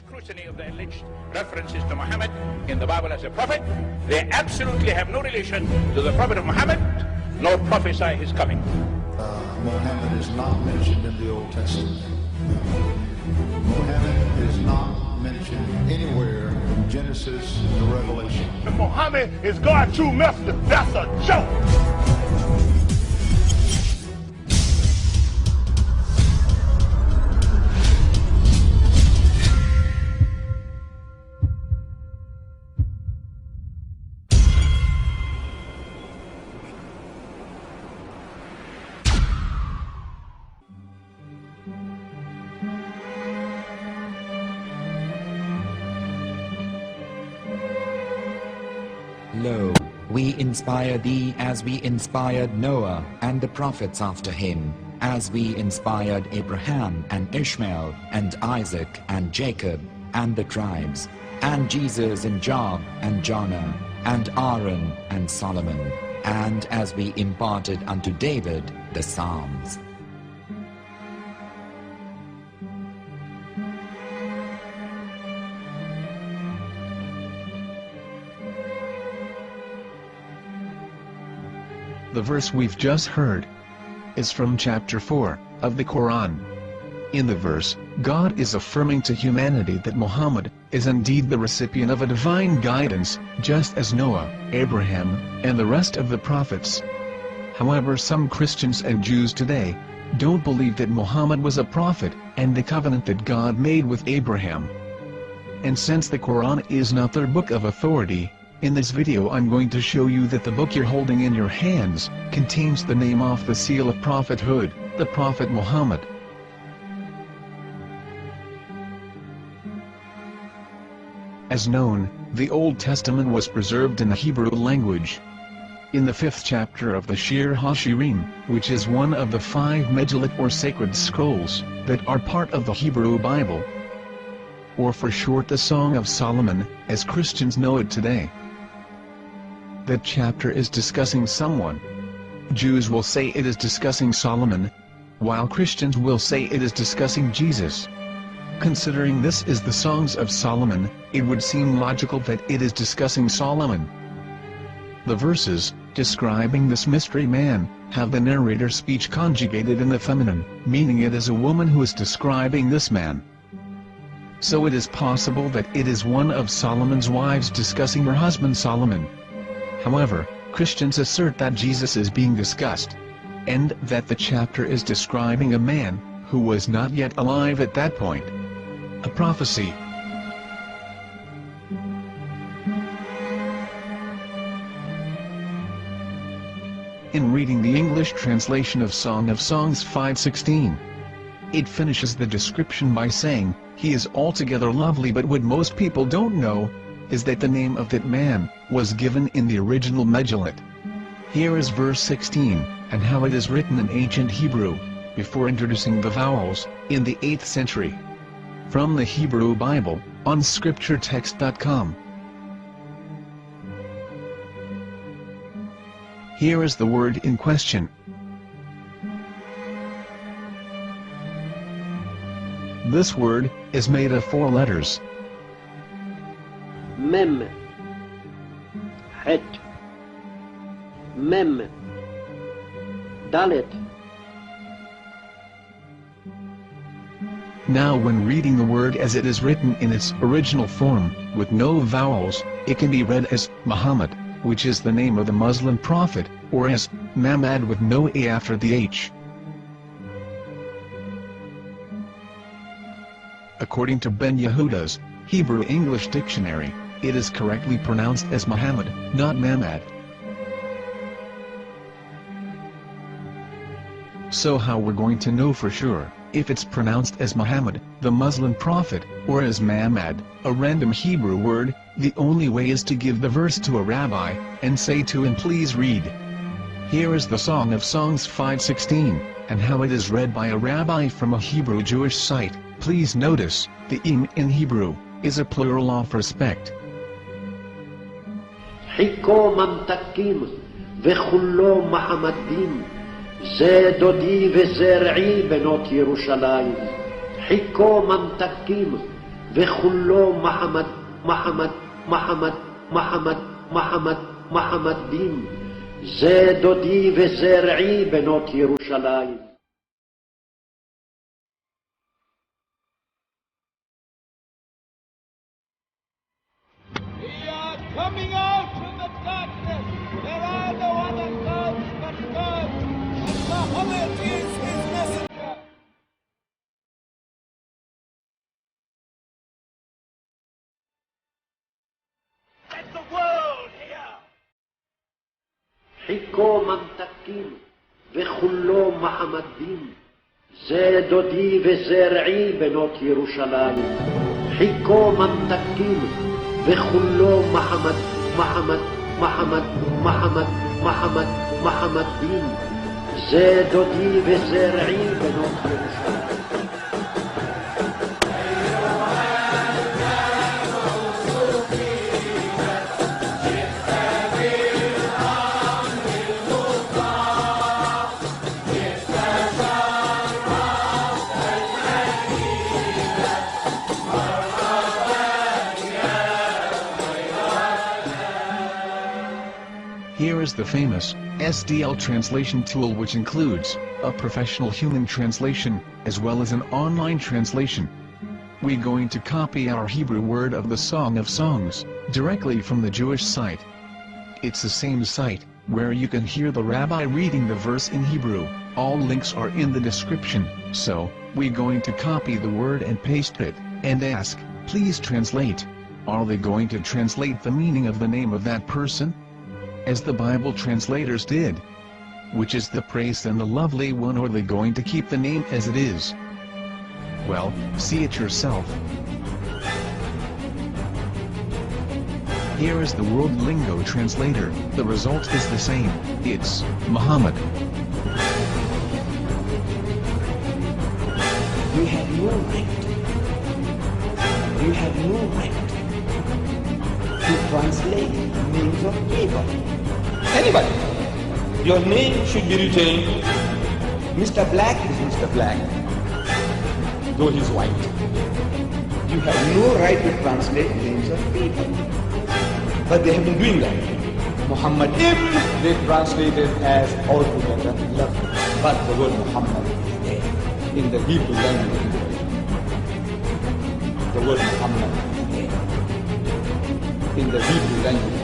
scrutiny of the alleged references to Muhammad in the Bible as a prophet, they absolutely have no relation to the prophet of Muhammad, nor prophesy his coming. Muhammad is not mentioned in the Old Testament. Muhammad is not mentioned anywhere from Genesis to Revelation. Muhammad is God's true messenger. That's a joke. Lo, we inspire thee as we inspired Noah and the prophets after him, as we inspired Abraham and Ishmael and Isaac and Jacob and the tribes, and Jesus and Job and Jonah and Aaron and Solomon, and as we imparted unto David the Psalms. The verse we've just heard is from chapter 4 of the Quran. In the verse, God is affirming to humanity that Muhammad is indeed the recipient of a divine guidance, just as Noah, Abraham, and the rest of the prophets. However, some Christians and Jews today don't believe that Muhammad was a prophet and the covenant that God made with Abraham. And since the Quran is not their book of authority, in this video I'm going to show you that the book you're holding in your hands contains the name off the seal of prophethood, the Prophet Muhammad. As known, the Old Testament was preserved in the Hebrew language. In the 5th chapter of the Shir HaShirim, which is one of the 5 Megillat or sacred scrolls that are part of the Hebrew Bible, or for short the Song of Solomon, as Christians know it today. That chapter is discussing someone. Jews will say it is discussing Solomon, while Christians will say it is discussing Jesus. Considering this is the Songs of Solomon, it would seem logical that it is discussing Solomon. The verses, describing this mystery man, have the narrator's speech conjugated in the feminine, meaning it is a woman who is describing this man. So it is possible that it is one of Solomon's wives discussing her husband Solomon. However, Christians assert that Jesus is being discussed, and that the chapter is describing a man who was not yet alive at that point. A prophecy. In reading the English translation of Song of Songs 5:16, it finishes the description by saying, "He is altogether lovely," but what most people don't know is that the name of that man was given in the original Megillat. Here is verse 16, and how it is written in ancient Hebrew, before introducing the vowels, in the 8th century. From the Hebrew Bible, on scripturetext.com. Here is the word in question. This word is made of 4 letters. Mem, Het, Mem, Dalet. Now when reading the word as it is written in its original form, with no vowels, it can be read as Muhammad, which is the name of the Muslim prophet, or as Mamad with no A after the H. According to Ben Yehuda's Hebrew English Dictionary, it is correctly pronounced as Muhammad, not Mamad. So how we're going to know for sure if it's pronounced as Muhammad, the Muslim prophet, or as Mamad, a random Hebrew word? The only way is to give the verse to a rabbi, and say to him, "Please read." Here is the Song of Songs 5:16, and how it is read by a rabbi from a Hebrew Jewish site. Please notice, the im in Hebrew is a plural of respect. חיכו ממתקים וכולו מחמדים, זה דודי וזרעי בנות ירושלים. חיכו ממתקים וכולו מחמד, מחמד, מחמד, מחמד, מחמד, מחמד דין. זה דודי וזה רעי בנות ירושלים. We are coming out from the darkness. There are no other gods but God, and Muhammad is his messenger. Let the world hear. חיכו ממתקים וכולו מחמד דין. זה דודי וזה רעי בנות ירושלים. חיכו ממתקים וכולו מחמד, מחמד, מחמד, מחמד, מחמד, מחמד דין. זה דודי וזה רעי בנות ירושלים. Here is the famous SDL translation tool, which includes a professional human translation, as well as an online translation. We're going to copy our Hebrew word of the Song of Songs, directly from the Jewish site. It's the same site, where you can hear the rabbi reading the verse in Hebrew. All links are in the description, so, we're going to copy the word and paste it, and ask, please translate. Are they going to translate the meaning of the name of that person? As the Bible translators did. Which is the praised and the lovely one, or are they going to keep the name as it is? Well, see it yourself. Here is the World Lingo Translator. The result is the same. It's Muhammad. You have no right. You have no right to translate names of people. Anybody. Your name should be written, Mr. Black is Mr. Black, though he's white. You have no right to translate names of people. But they have been doing that. Muhammad ibn, they translated as altogether lovely. But the word Muhammad is there in the Hebrew language. The word Muhammad is there in the Hebrew language.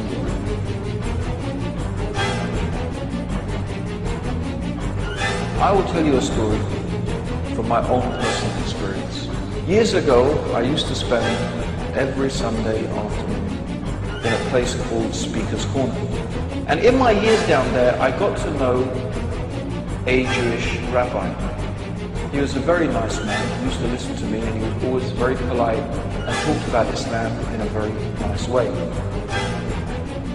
I will tell you a story from my own personal experience. Years ago, I used to spend every Sunday afternoon in a place called Speaker's Corner. And in my years down there, I got to know a Jewish rabbi. He was a very nice man. He used to listen to me, and he was always very polite and talked about Islam in a very nice way.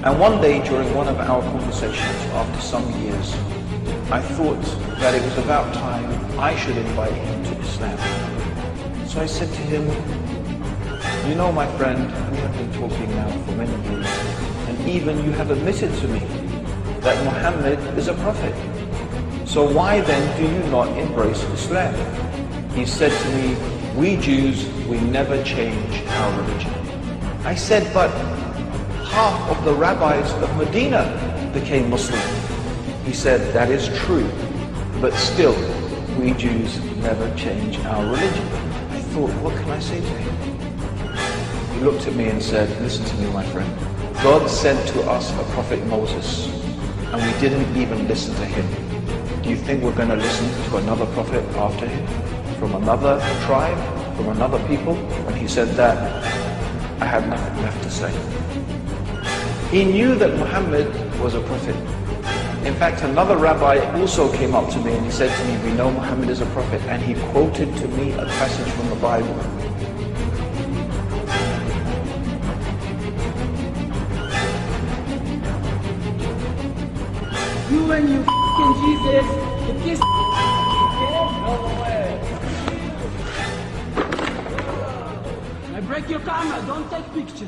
And one day, during one of our conversations, after some years, I thought that it was about time I should invite him to Islam. So I said to him, you know, my friend, we have been talking now for many years, and even you have admitted to me that Muhammad is a prophet. So why then do you not embrace Islam? He said to me, we Jews, we never change our religion. I said, but half of the rabbis of Medina became Muslim. He said, that is true, but still, we Jews never change our religion. I thought, what can I say to him? He looked at me and said, listen to me, my friend. God sent to us a prophet Moses, and we didn't even listen to him. Do you think we're going to listen to another prophet after him? From another tribe? From another people? When he said that, I had nothing left to say. He knew that Muhammad was a prophet. In fact, another rabbi also came up to me and he said to me, we know Muhammad is a prophet, and he quoted to me a passage from the Bible. You and you f***ing Jesus, you kiss no way. I break your camera, don't take picture.